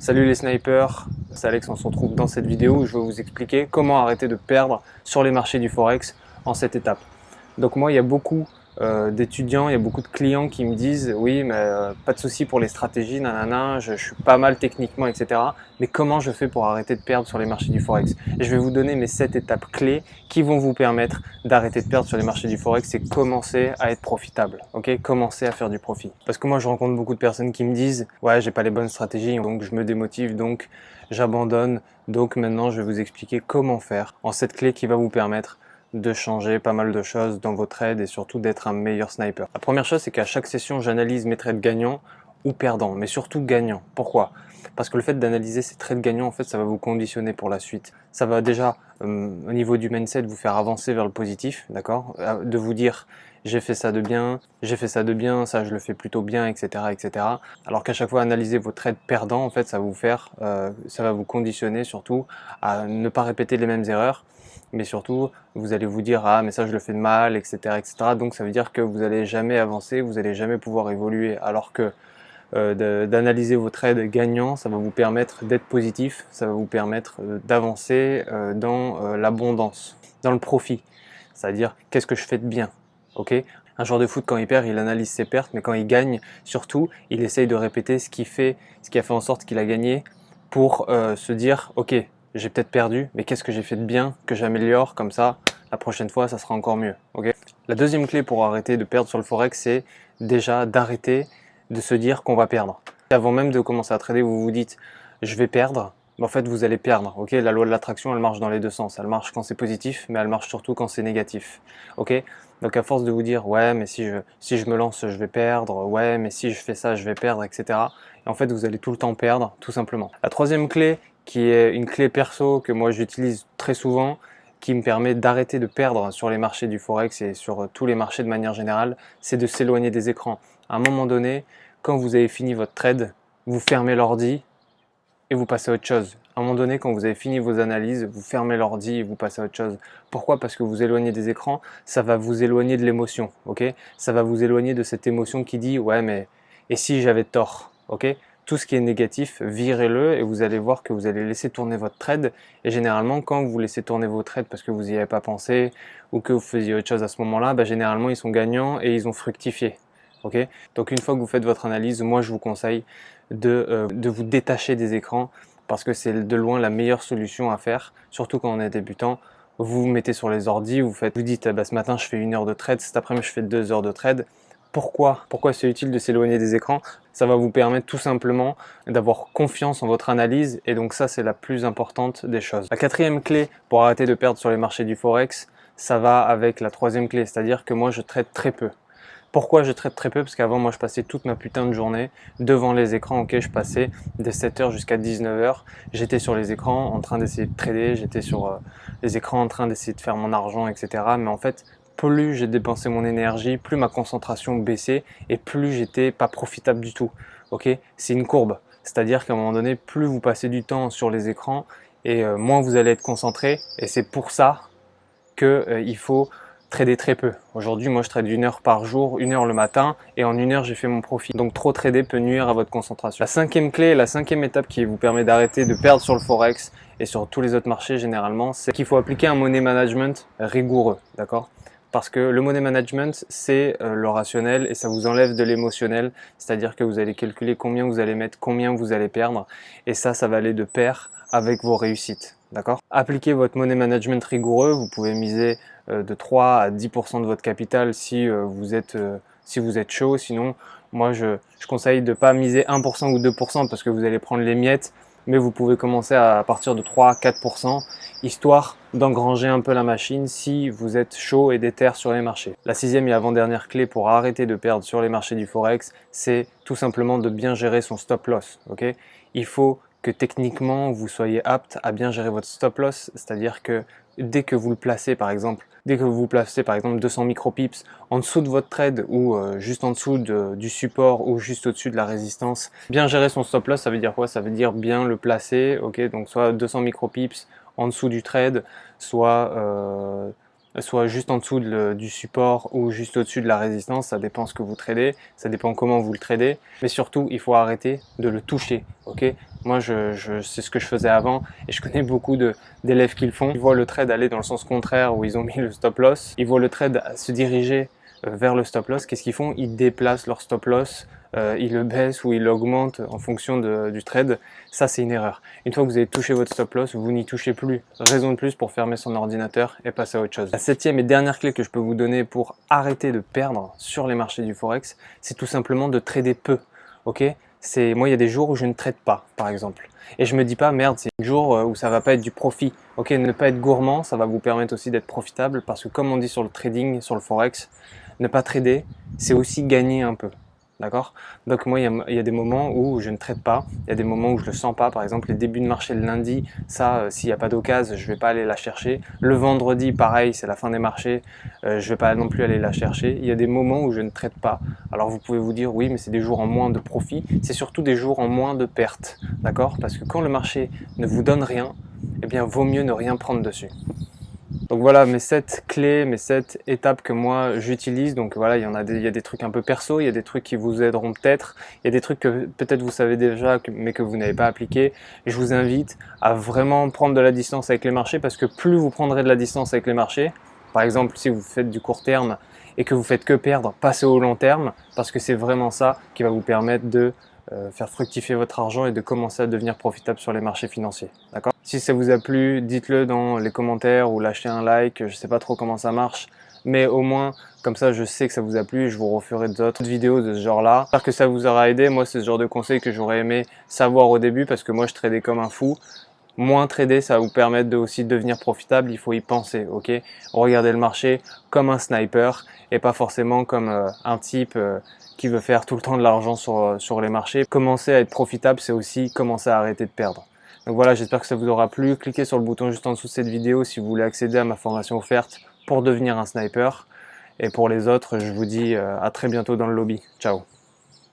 Salut les snipers, c'est Alex, on se retrouve dans cette vidéo où je vais vous expliquer comment arrêter de perdre sur les marchés du Forex en 7 étapes. Donc moi, il y a beaucoup d'étudiants, il y a beaucoup de clients qui me disent oui, mais pas de souci pour les stratégies, nanana, je suis pas mal techniquement, etc. Mais comment je fais pour arrêter de perdre sur les marchés du Forex? Et je vais vous donner mes 7 étapes clés qui vont vous permettre d'arrêter de perdre sur les marchés du Forex et commencer à être profitable, ok? Commencer à faire du profit. Parce que moi, je rencontre beaucoup de personnes qui me disent ouais, j'ai pas les bonnes stratégies, donc je me démotive, donc j'abandonne. Donc maintenant, je vais vous expliquer comment faire en 7 clés qui va vous permettre de changer pas mal de choses dans vos trades et surtout d'être un meilleur sniper. La première chose, c'est qu'à chaque session, j'analyse mes trades gagnants ou perdants, mais surtout gagnants. Pourquoi? Parce que le fait d'analyser ces trades gagnants, en fait, ça va vous conditionner pour la suite. Ça va déjà, au niveau du mindset, vous faire avancer vers le positif, d'accord? De vous dire, j'ai fait ça de bien, j'ai fait ça de bien, ça je le fais plutôt bien, etc., etc. Alors qu'à chaque fois, analyser vos trades perdants, en fait, ça va vous faire, ça va vous conditionner surtout à ne pas répéter les mêmes erreurs. Mais surtout, vous allez vous dire ah mais ça je le fais de mal, etc., etc. Donc ça veut dire que vous n'allez jamais avancer, vous n'allez jamais pouvoir évoluer. Alors que d'analyser vos trades gagnants, ça va vous permettre d'être positif, ça va vous permettre d'avancer dans l'abondance, dans le profit. C'est-à-dire qu'est-ce que je fais de bien, ok? Un joueur de foot quand il perd, il analyse ses pertes, mais quand il gagne, surtout, il essaye de répéter ce qui a fait en sorte qu'il a gagné pour se dire ok, j'ai peut-être perdu, mais qu'est-ce que j'ai fait de bien, que j'améliore, comme ça, la prochaine fois, ça sera encore mieux. Okay. La deuxième clé pour arrêter de perdre sur le Forex, c'est déjà d'arrêter de se dire qu'on va perdre. Avant même de commencer à trader, vous vous dites, je vais perdre, mais en fait, vous allez perdre. Okay. La loi de l'attraction, elle marche dans les deux sens. Elle marche quand c'est positif, mais elle marche surtout quand c'est négatif. Okay. Donc à force de vous dire, ouais, mais si je me lance, je vais perdre, ouais, mais si je fais ça, je vais perdre, etc. Et en fait, vous allez tout le temps perdre, tout simplement. La troisième clé, qui est une clé perso que moi j'utilise très souvent, qui me permet d'arrêter de perdre sur les marchés du Forex et sur tous les marchés de manière générale, c'est de s'éloigner des écrans. À un moment donné, quand vous avez fini votre trade, vous fermez l'ordi et vous passez à autre chose. À un moment donné, quand vous avez fini vos analyses, vous fermez l'ordi et vous passez à autre chose. Pourquoi? Parce que vous éloignez des écrans, ça va vous éloigner de l'émotion, ok? Ça va vous éloigner de cette émotion qui dit, ouais, mais et si j'avais tort, ok? Tout ce qui est négatif, virez-le et vous allez voir que vous allez laisser tourner votre trade. Et généralement, quand vous laissez tourner vos trades parce que vous n'y avez pas pensé ou que vous faisiez autre chose à ce moment-là, bah, généralement, ils sont gagnants et ils ont fructifié. Okay. Donc une fois que vous faites votre analyse, moi je vous conseille de vous détacher des écrans parce que c'est de loin la meilleure solution à faire, surtout quand on est débutant. Vous vous mettez sur les ordis, vous dites bah, ce matin je fais 1 heure de trade, cet après-midi je fais 2 heures de trade. Pourquoi c'est utile de s'éloigner des écrans? Ça va vous permettre tout simplement d'avoir confiance en votre analyse et donc ça c'est la plus importante des choses. La quatrième clé pour arrêter de perdre sur les marchés du Forex, ça va avec la troisième clé, c'est-à-dire que moi je trade très peu. Pourquoi je trade très peu? Parce qu'avant, moi, je passais toute ma putain de journée devant les écrans. Ok, je passais de 7h jusqu'à 19h. J'étais sur les écrans en train d'essayer de trader. J'étais sur les écrans en train d'essayer de faire mon argent, etc. Mais en fait, plus j'ai dépensé mon énergie, plus ma concentration baissait et plus j'étais pas profitable du tout. Ok, c'est une courbe. C'est-à-dire qu'à un moment donné, plus vous passez du temps sur les écrans et moins vous allez être concentré. Et c'est pour ça qu'il faut trader très peu. Aujourd'hui, moi, je trade 1 heure par jour, 1 heure le matin, et en 1 heure, j'ai fait mon profit. Donc, trop trader peut nuire à votre concentration. La cinquième clé, la cinquième étape qui vous permet d'arrêter de perdre sur le Forex et sur tous les autres marchés généralement, c'est qu'il faut appliquer un money management rigoureux, d'accord? Parce que le money management, c'est le rationnel et ça vous enlève de l'émotionnel, c'est-à-dire que vous allez calculer combien vous allez mettre, combien vous allez perdre, et ça va aller de pair avec vos réussites. D'accord? Appliquez votre money management rigoureux, vous pouvez miser de 3 à 10% de votre capital si vous êtes chaud. Sinon, moi je conseille de ne pas miser 1% ou 2% parce que vous allez prendre les miettes, mais vous pouvez commencer à partir de 3 à 4%, histoire d'engranger un peu la machine si vous êtes chaud et déter sur les marchés. La sixième et avant-dernière clé pour arrêter de perdre sur les marchés du Forex, c'est tout simplement de bien gérer son stop loss. Okay? Il faut que techniquement vous soyez apte à bien gérer votre stop loss, c'est-à-dire que dès que vous le placez par exemple, 200 micropips en dessous de votre trade ou juste en dessous du support ou juste au-dessus de la résistance, bien gérer son stop loss, ça veut dire quoi? Ça veut dire bien le placer, ok? Donc soit 200 micropips en dessous du trade, soit soit juste en dessous du support ou juste au-dessus de la résistance, ça dépend ce que vous tradez, ça dépend comment vous le tradez, mais surtout il faut arrêter de le toucher, ok? Moi c'est ce que je faisais avant et je connais beaucoup d'élèves qui le font. Ils voient le trade aller dans le sens contraire où ils ont mis le stop loss, ils voient le trade se diriger vers le stop loss. Qu'est-ce qu'ils font? Ils déplacent leur stop loss, ils le baissent ou ils l'augmentent en fonction du trade. Ça, c'est une erreur. Une fois que vous avez touché votre stop loss, vous n'y touchez plus. Raison de plus pour fermer son ordinateur et passer à autre chose. La septième et dernière clé que je peux vous donner pour arrêter de perdre sur les marchés du Forex, c'est tout simplement de trader peu. Ok? Moi, il y a des jours où je ne trade pas, par exemple. Et je me dis pas, merde, c'est un jour où ça va pas être du profit. Ok, ne pas être gourmand, ça va vous permettre aussi d'être profitable parce que comme on dit sur le trading, sur le Forex, ne pas trader, c'est aussi gagner un peu. D'accord? Donc moi, il y a des moments où je ne trade pas, il y a des moments où je le sens pas. Par exemple, les débuts de marché le lundi, ça, s'il n'y a pas d'occasion, je vais pas aller la chercher. Le vendredi, pareil, c'est la fin des marchés, je vais pas non plus aller la chercher. Il y a des moments où je ne trade pas. Alors vous pouvez vous dire, oui, mais c'est des jours en moins de profit. C'est surtout des jours en moins de pertes. D'accord? Parce que quand le marché ne vous donne rien, eh bien, vaut mieux ne rien prendre dessus. Donc voilà mes 7 clés, mes 7 étapes que moi j'utilise. Donc voilà, il y a des trucs un peu perso, il y a des trucs qui vous aideront peut-être, il y a des trucs que peut-être vous savez déjà mais que vous n'avez pas appliqué. Et je vous invite à vraiment prendre de la distance avec les marchés parce que plus vous prendrez de la distance avec les marchés, par exemple si vous faites du court terme et que vous faites que perdre, passez au long terme parce que c'est vraiment ça qui va vous permettre de faire fructifier votre argent et de commencer à devenir profitable sur les marchés financiers. D'accord? Si ça vous a plu, dites-le dans les commentaires ou lâchez un like. Je ne sais pas trop comment ça marche, mais au moins, comme ça, je sais que ça vous a plu et je vous referai d'autres vidéos de ce genre-là. J'espère que ça vous aura aidé. Moi, c'est ce genre de conseils que j'aurais aimé savoir au début parce que moi, je tradais comme un fou. Moins trader, ça va vous permettre de aussi devenir profitable, il faut y penser, ok? Regardez le marché comme un sniper et pas forcément comme un type qui veut faire tout le temps de l'argent sur les marchés. Commencer à être profitable, c'est aussi commencer à arrêter de perdre. Donc voilà, j'espère que ça vous aura plu. Cliquez sur le bouton juste en dessous de cette vidéo si vous voulez accéder à ma formation offerte pour devenir un sniper. Et pour les autres, je vous dis à très bientôt dans le lobby. Ciao!